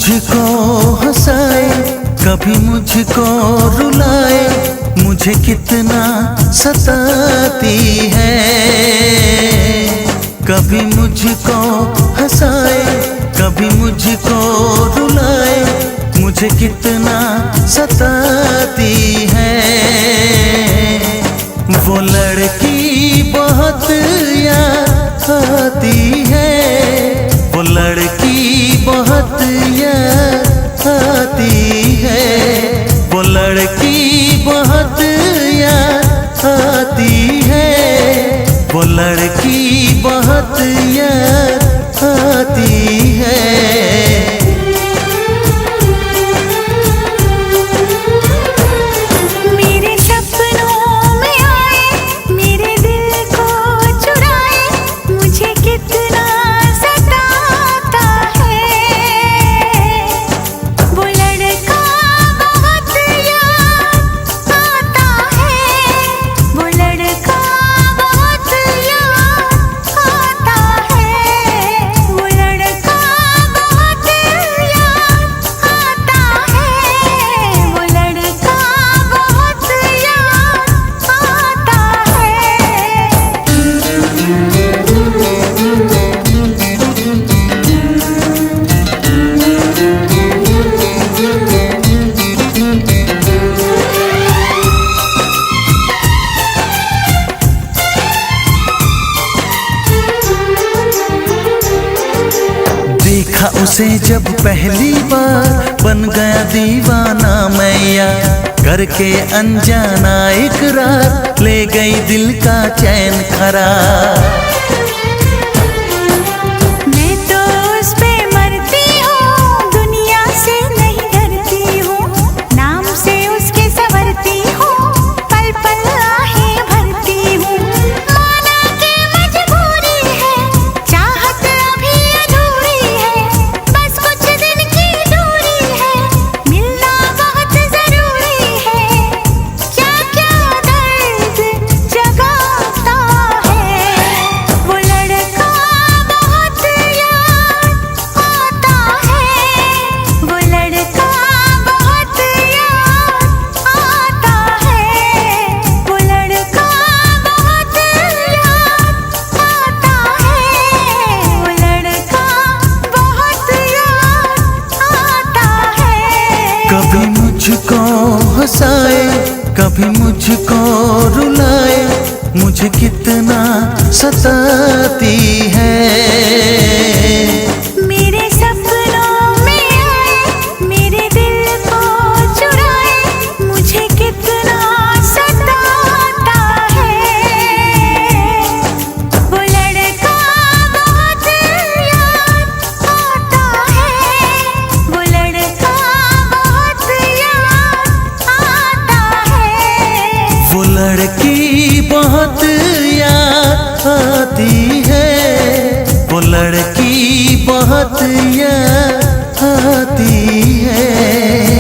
मुझको हंसाए, कभी मुझको रुलाए, मुझे कितना सताती है। कभी मुझको हंसाए, कभी मुझको रुलाए, मुझे कितना सताती है। वो लड़की बहुत याद आती है, वो लड़की बहुत याद आती है, वो लड़की बहुत याद आती है, वो लड़की बहुत याद आती है। देखा उसे जब पहली बार, बन गया दीवाना मैया, करके अनजाना इकरार, ले गई दिल का चैन करार। मैं तो उस पे मरती हूँ, दुनिया से नहीं डरती हूँ, नाम से उसके संवरती हूँ, पल पल आहें भरती हूँ। माना के मजबूरी है, चाहत अभी अधूरी है, बस कुछ दिन की दूरी है, मिलना बहुत जरूरी है। क्या क्या दर्द जगाता है, वो लड़का बहुत याद आता है, वो लड़का बहुत याद आता है, वो लड़का बहुत याद आता है, वो लड़का बहुत याद आता है। कभी मुझको हंसाए, कभी मुझको रुलाए, मुझे कितना सताती है। मेरे सपनों में आए, मेरे दिल को चुराए, मुझे कितना सताता है। वो लड़का बहुत याद आता है, वो लड़का बहुत याद आता है। वो लड़की बहुत याद आती है, वो लड़की बहुत याद आती है।